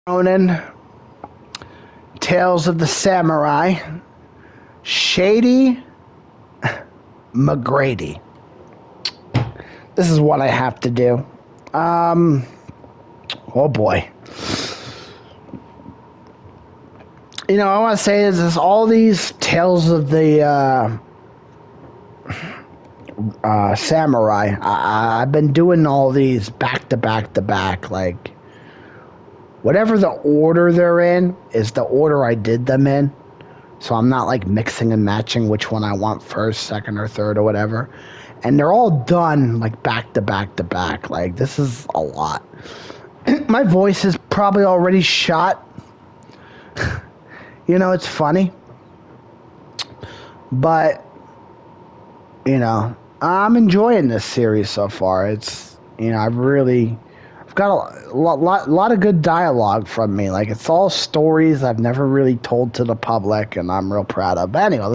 Ronin, Tales of the Samurai, Shady McGrady. This is what I have to do. Oh boy. I want to say is all these Tales of the Samurai. I've been doing all these back to back to back. Like, whatever the order they're in is the order I did them in. So I'm not like mixing and matching which one I want first, second, or third, or whatever. And they're all done like back to back to back. Like, this is a lot. My voice is probably already shot. It's funny. But, I'm enjoying this series so far. I've got a lot of good dialogue from me. Like, it's all stories I've never really told to the public, and I'm real proud of. But anyway, I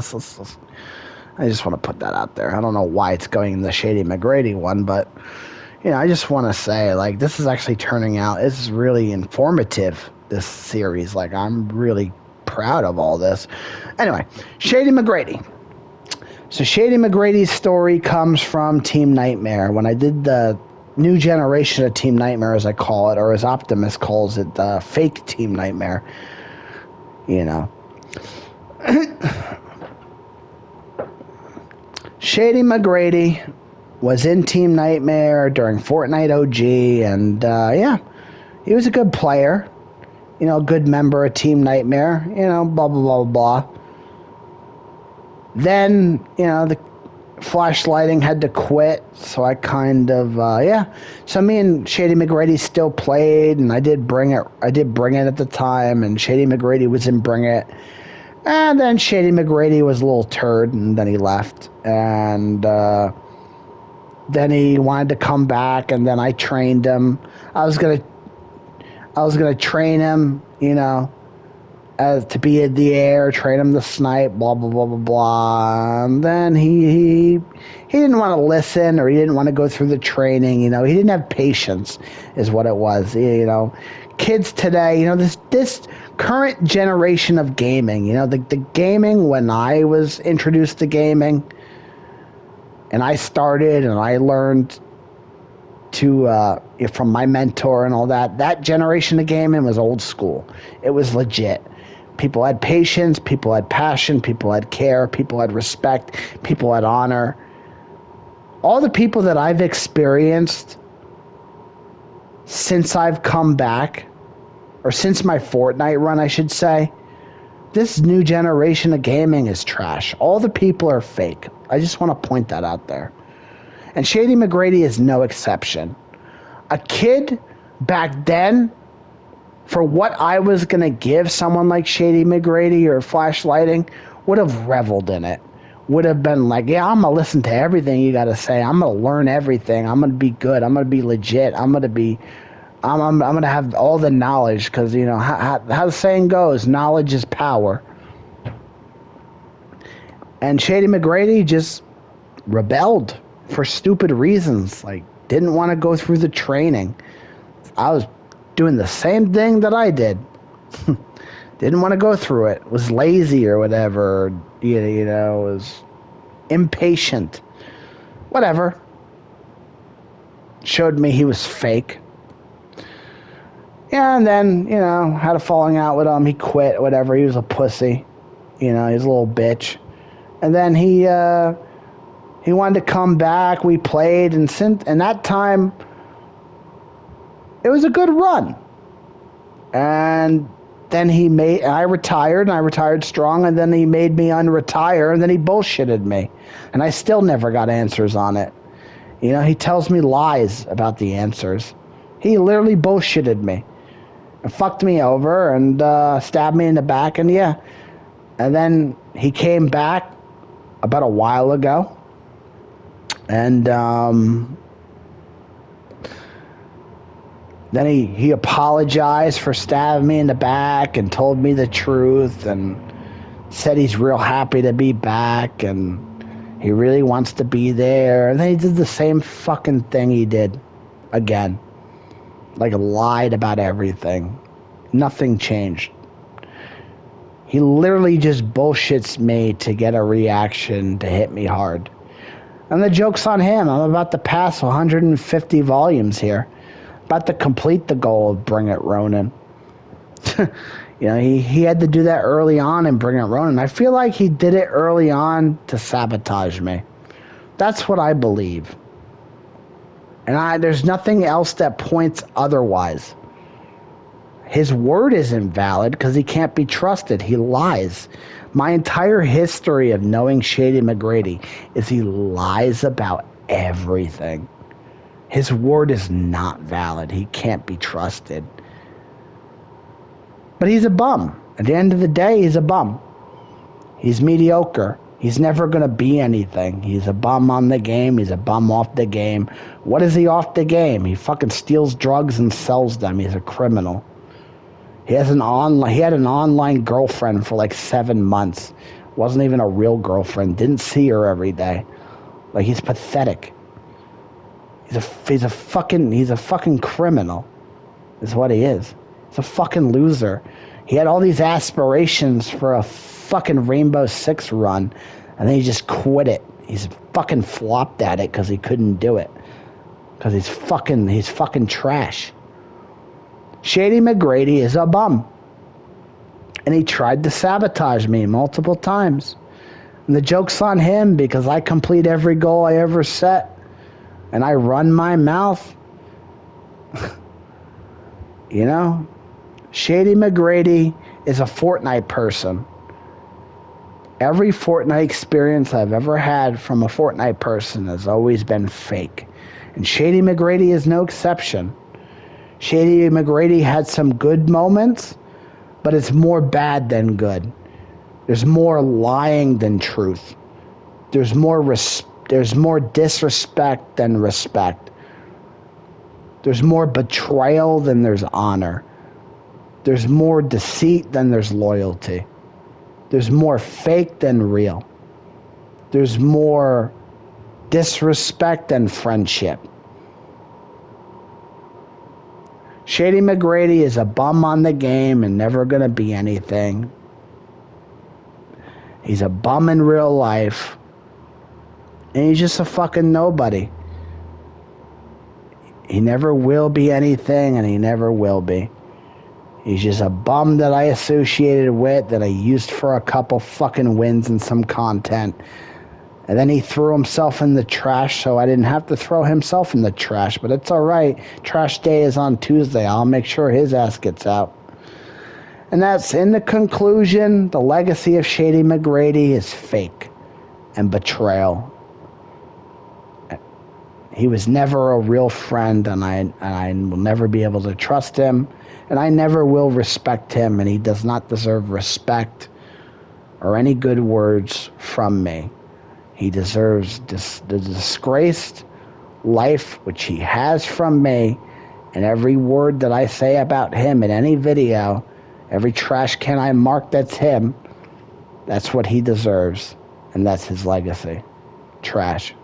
just want to put that out there. I don't know why it's going in the Shadymcgrady one, but I just want to say, like, this is actually turning out. It's really informative, this series. Like, I'm really proud of all this. Anyway, Shadymcgrady. So Shadymcgrady's story comes from Team Nightmare. When I did the new generation of Team Nightmare, as I call it, or as Optimus calls it, the fake Team Nightmare, Shadymcgrady was in Team Nightmare during Fortnite OG, and he was a good player, good member of Team Nightmare, blah, blah, blah, blah. Then, the flashlighting had to quit, so I kind of, So me and Shadymcgrady still played, and I did bring it at the time, and Shadymcgrady was in Bring It. And then Shadymcgrady was a little turd, and then he left. And then he wanted to come back, and then I trained him. I was gonna train him, as to be in the air, train him to snipe, blah blah blah blah blah. And then he didn't want to listen, or he didn't want to go through the training. He didn't have patience, is what it was. Kids today, this current generation of gaming, the gaming when I was introduced to gaming, and I started and I learned to from my mentor and all that. That generation of gaming was old school. It was legit. People had patience, people had passion, people had care, people had respect, people had honor. All the people that I've experienced since I've come back, or since my Fortnite run, I should say, this new generation of gaming is trash. All the people are fake. I just want to point that out there. And Shadymcgrady is no exception. A kid back then, for what I was going to give someone like Shadymcgrady or flashlighting, would have reveled in it. Would have been like, yeah, I'm going to listen to everything you got to say. I'm going to learn everything. I'm going to be good. I'm going to be legit. I'm going to have all the knowledge, because, how the saying goes, knowledge is power. And Shadymcgrady just rebelled for stupid reasons, like didn't want to go through the training. I was doing the same thing that I did. Didn't want to go through it. Was lazy or whatever. Was impatient. Whatever. Showed me he was fake. Yeah, and then, had a falling out with him. He quit, whatever. He was a pussy. He's a little bitch. And then he wanted to come back. We played, and that time, it was a good run. And then I retired, and I retired strong, and then he made me unretire, and then he bullshitted me. And I still never got answers on it. He tells me lies about the answers. He literally bullshitted me. And fucked me over, and stabbed me in the back, and yeah. And then he came back about a while ago. And then he apologized for stabbing me in the back and told me the truth and said he's real happy to be back and he really wants to be there. And then he did the same fucking thing he did again. Like, lied about everything. Nothing changed. He literally just bullshits me to get a reaction to hit me hard. And the joke's on him. I'm about to pass 150 volumes here. About to complete the goal of Bring It Ronin. He had to do that early on and Bring It Ronin. I feel like he did it early on to sabotage me. That's what I believe. And there's nothing else that points otherwise. His word isn't valid because he can't be trusted. He lies. My entire history of knowing Shadymcgrady is he lies about everything. His word is not valid. He can't be trusted. But he's a bum. At the end of the day, he's a bum. He's mediocre. He's never going to be anything. He's a bum on the game. He's a bum off the game. What is he off the game? He fucking steals drugs and sells them. He's a criminal. He had an online girlfriend for like 7 months. Wasn't even a real girlfriend. Didn't see her every day. Like, he's pathetic. He's a fucking criminal. Is what he is. He's a fucking loser. He had all these aspirations for a fucking Rainbow Six run, and then he just quit it. He's fucking flopped at it because he couldn't do it. Because he's fucking trash. Shadymcgrady is a bum. And he tried to sabotage me multiple times. And the joke's on him because I complete every goal I ever set. And I run my mouth. Shadymcgrady is a Fortnite person. Every Fortnite experience I've ever had from a Fortnite person has always been fake. And Shadymcgrady is no exception. Shadymcgrady had some good moments, but it's more bad than good. There's more lying than truth. There's more disrespect than respect. There's more betrayal than there's honor. There's more deceit than there's loyalty. There's more fake than real. There's more disrespect than friendship. Shadymcgrady is a bum on the game and never going to be anything. He's a bum in real life. And he's just a fucking nobody. He never will be anything, and he never will be. He's just a bum that I associated with, that I used for a couple fucking wins and some content. And then he threw himself in the trash, so I didn't have to throw himself in the trash. But it's all right. Trash day is on Tuesday. I'll make sure his ass gets out. And that's in the conclusion. The legacy of Shadymcgrady is fake and betrayal. He was never a real friend, and I will never be able to trust him. And I never will respect him, and he does not deserve respect or any good words from me. He deserves the disgraced life which he has from me, and every word that I say about him in any video, every trash can I mark that's him, that's what he deserves, and that's his legacy. Trash.